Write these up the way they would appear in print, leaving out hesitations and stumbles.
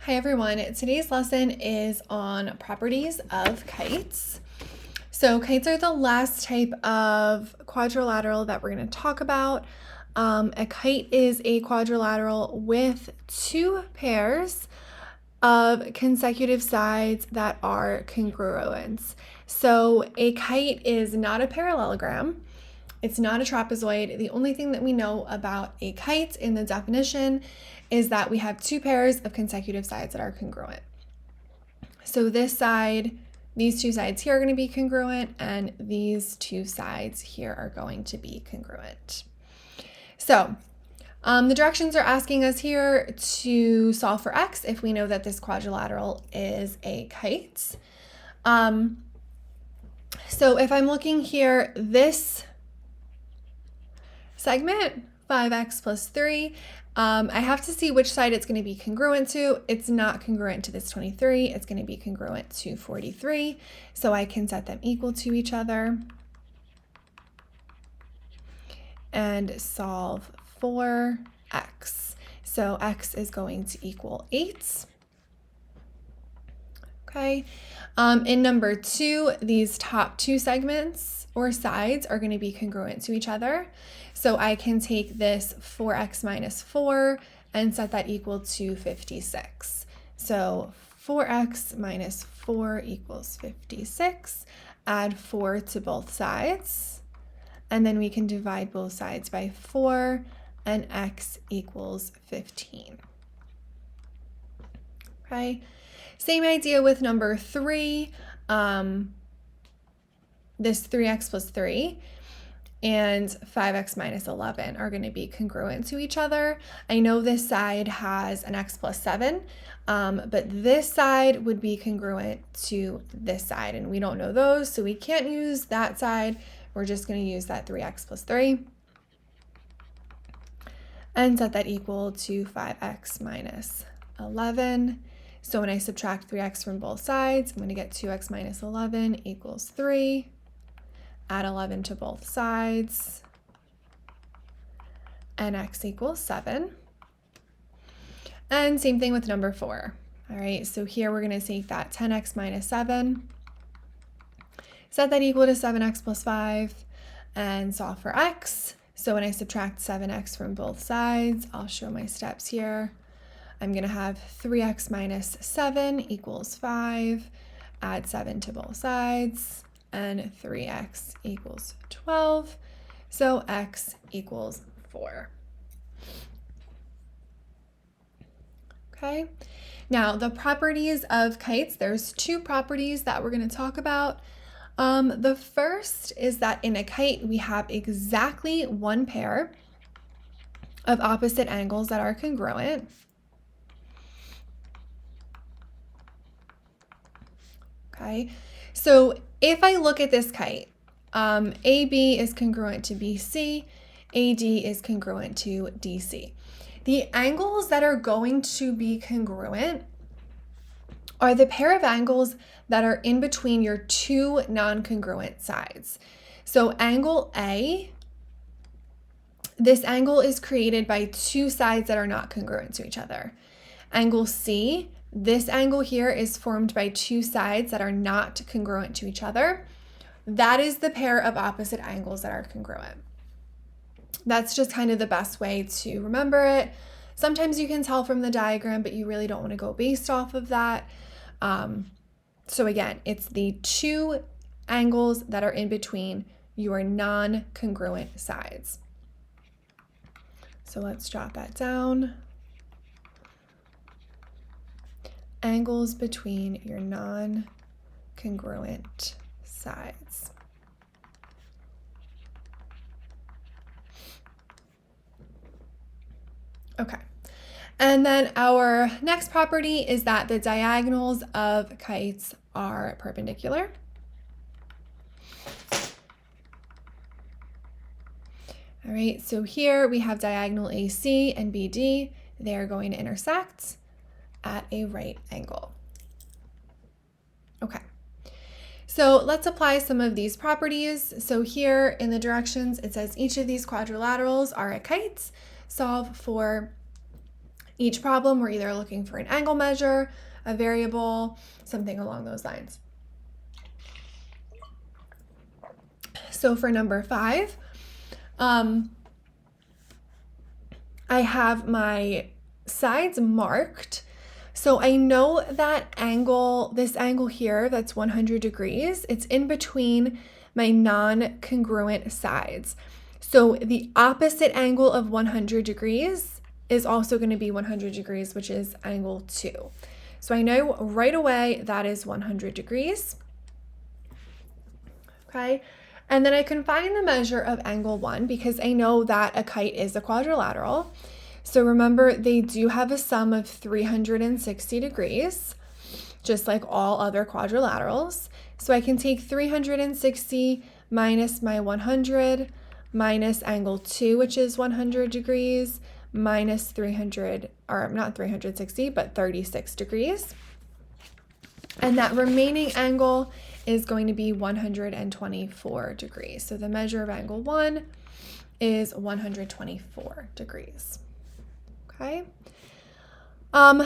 Hi everyone, today's lesson is on properties of kites. So kites are the last type of quadrilateral that we're going to talk about. A kite is a quadrilateral with two pairs of consecutive sides that are congruent. So a kite is not a parallelogram. It's not a trapezoid. The only thing that we know about a kite in the definition is that we have two pairs of consecutive sides that are congruent. So this side, these two sides here are going to be congruent, and these two sides here are going to be congruent. So the directions are asking us here to solve for x if we know that this quadrilateral is a kite. So if I'm looking here, this segment, 5x plus 3, I have to see which side it's going to be congruent to. It's not congruent to this 23. It's going to be congruent to 43. So I can set them equal to each other and solve for x. So x is going to equal 8. Okay. In number 2, these top two segments or sides are going to be congruent to each other. So I can take this 4x minus 4 and set that equal to 56. So 4x minus 4 equals 56. Add 4 to both sides. And then we can divide both sides by 4, and x equals 15. Okay. Same idea with number 3, this 3x plus 3 and 5x minus 11 are going to be congruent to each other. I know this side has an x plus 7, but this side would be congruent to this side, and we don't know those, so we can't use that side. We're just going to use that 3x plus 3 and set that equal to 5x minus 11. So when I subtract 3x from both sides, I'm going to get 2x minus 11 equals 3. Add 11 to both sides, and x equals 7. And same thing with number 4. All right, so here we're going to take that 10x minus 7, set that equal to 7x plus 5, and solve for x. So when I subtract 7x from both sides, I'll show my steps here. I'm going to have 3x minus 7 equals 5, add 7 to both sides, and 3x equals 12, so x equals 4. Okay, now the properties of kites, there's two properties that we're going to talk about. The first is that in a kite, we have exactly one pair of opposite angles that are congruent. Okay, so if I look at this kite, AB is congruent to BC, AD is congruent to DC. The angles that are going to be congruent are the pair of angles that are in between your two non-congruent sides. So angle A, this angle is created by two sides that are not congruent to each other. Angle C, this angle here is formed by two sides that are not congruent to each other. That is the pair of opposite angles that are congruent. That's just kind of the best way to remember it. Sometimes you can tell from the diagram, but you really don't want to go based off of that. So again, it's the two angles that are in between your non-congruent sides. So let's jot that down. Angles between your non-congruent sides. Okay, and then our next property is that the diagonals of kites are perpendicular. All right, so here we have diagonal AC and BD. They are going to intersect at a right angle. Okay, so let's apply some of these properties. So here in the directions, it says each of these quadrilaterals are a kite. Solve for Each problem, we're either looking for an angle measure, a variable, something along those lines. So for number 5, I have my sides marked. So I know that angle, this angle here, that's 100 degrees, it's in between my non-congruent sides. So the opposite angle of 100 degrees is also going to be 100 degrees, which is angle 2. So I know right away that is 100 degrees. Okay, and then I can find the measure of angle 1 because I know that a kite is a quadrilateral. So remember, they do have a sum of 360 degrees, just like all other quadrilaterals. So I can take 360 minus my 100 minus angle 2, which is 100 degrees, minus 300, or not 360, but 36 degrees. And that remaining angle is going to be 124 degrees. So the measure of angle 1 is 124 degrees. Okay.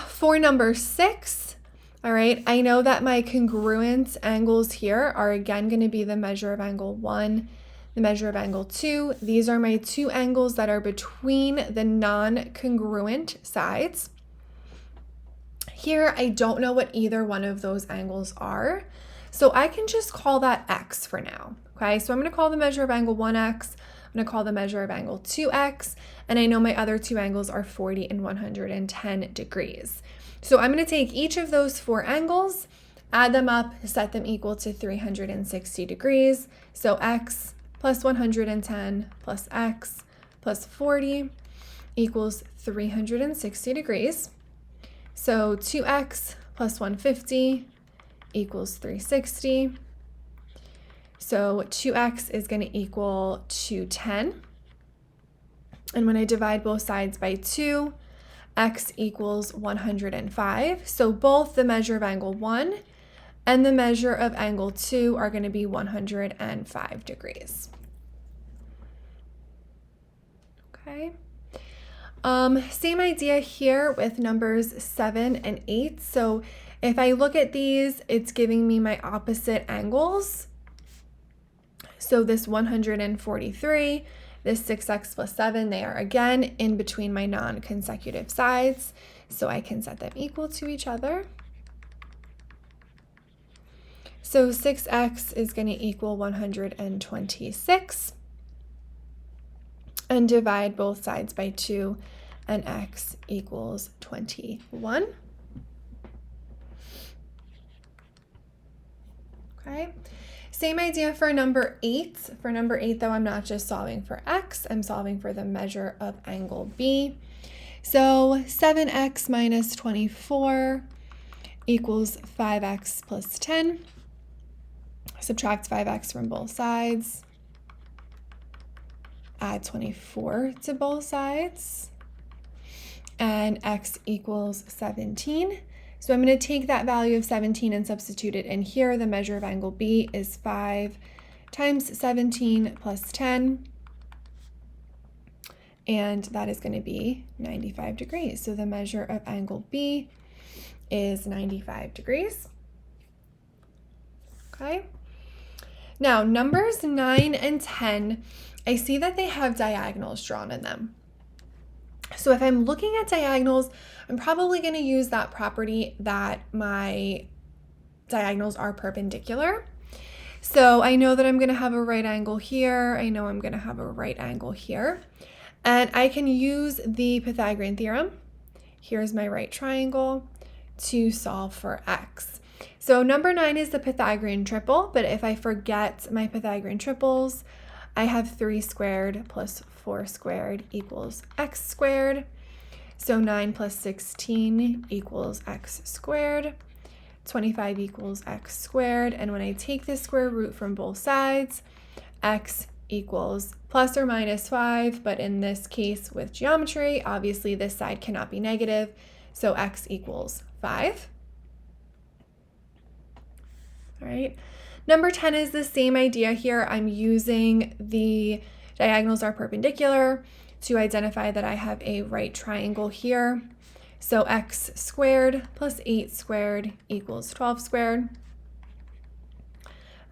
For number 6, all right, I know that my congruent angles here are again going to be the measure of angle 1, the measure of angle 2. These are my two angles that are between the non-congruent sides. Here, I don't know what either one of those angles are, so I can just call that x for now, okay? So I'm going to call the measure of angle 1x, I'm going to call the measure of angle 2x, and I know my other two angles are 40 and 110 degrees. So I'm going to take each of those 4 angles, add them up, set them equal to 360 degrees. So x plus 110 plus x plus 40 equals 360 degrees. So 2x plus 150 equals 360. So 2x is going to equal 210. And when I divide both sides by 2, x equals 105. So both the measure of angle 1 and the measure of angle 2 are going to be 105 degrees. Okay. Same idea here with numbers 7 and 8. So if I look at these, it's giving me my opposite angles. So this 143, this 6x plus 7, they are again in between my non-consecutive sides. So I can set them equal to each other. So 6x is going to equal 126. And divide both sides by 2, and x equals 21. Okay, same idea for number 8. For number 8, though, I'm not just solving for x, I'm solving for the measure of angle B. So 7x minus 24 equals 5x plus 10. Subtract 5x from both sides. Add 24 to both sides, and x equals 17. So I'm going to take that value of 17 and substitute it in here. The measure of angle B is 5 times 17 plus 10, and that is going to be 95 degrees. So the measure of angle B is 95 degrees. Okay. Now, numbers 9 and 10, I see that they have diagonals drawn in them. So if I'm looking at diagonals, I'm probably going to use that property that my diagonals are perpendicular. So I know that I'm going to have a right angle here. I know I'm going to have a right angle here. And I can use the Pythagorean theorem. Here's my right triangle to solve for x. So number 9 is the Pythagorean triple, but if I forget my Pythagorean triples, I have 3 squared plus 4 squared equals x squared. So 9 plus 16 equals x squared. 25 equals x squared. And when I take the square root from both sides, x equals plus or minus 5. But in this case with geometry, obviously this side cannot be negative. So x equals 5. All right. Number 10 is the same idea here. I'm using the diagonals are perpendicular to identify that I have a right triangle here. So x squared plus 8 squared equals 12 squared.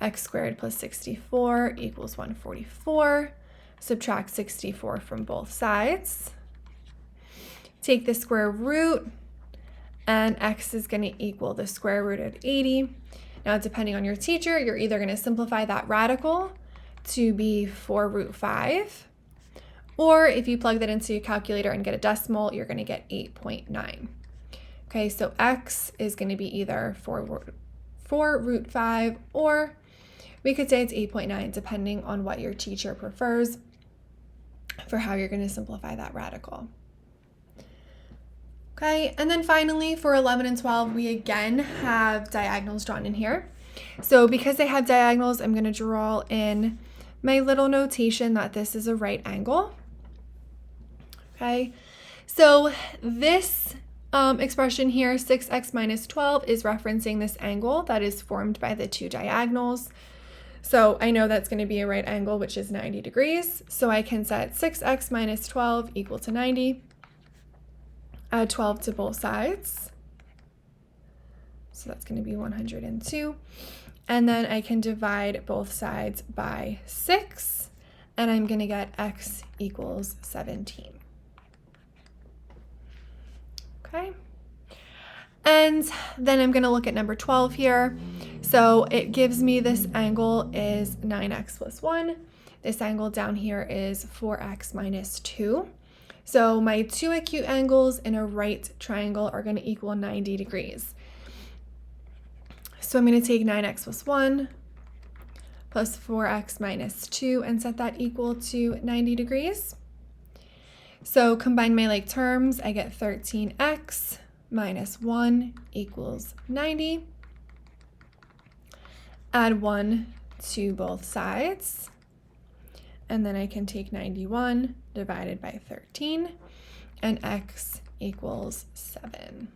X squared plus 64 equals 144. Subtract 64 from both sides. Take the square root, and x is going to equal the square root of 80. Now, depending on your teacher, you're either going to simplify that radical to be 4 root 5, or if you plug that into your calculator and get a decimal, you're going to get 8.9. Okay, so x is going to be either 4 root 5, or we could say it's 8.9, depending on what your teacher prefers for how you're going to simplify that radical. Okay, and then finally for 11 and 12, we again have diagonals drawn in here. So because they have diagonals, I'm going to draw in my little notation that this is a right angle. Okay, so this expression here, 6x minus 12, is referencing this angle that is formed by the two diagonals. So I know that's going to be a right angle, which is 90 degrees. So I can set 6x minus 12 equal to 90. Add 12 to both sides. So that's going to be 102. And then I can divide both sides by 6. And I'm going to get x equals 17. Okay. And then I'm going to look at number 12 here. So it gives me this angle is 9x plus 1. This angle down here is 4x minus 2. So my two acute angles in a right triangle are going to equal 90 degrees. So I'm going to take 9x plus 1 plus 4x minus 2 and set that equal to 90 degrees. So combine my like terms, I get 13x minus 1 equals 90. Add 1 to both sides. And then I can take 91 divided by 13, and x equals 7.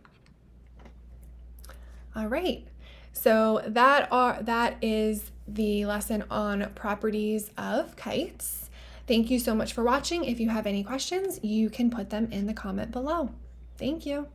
All right, so that is the lesson on properties of kites. Thank you so much for watching. If you have any questions, you can put them in the comment below. Thank you.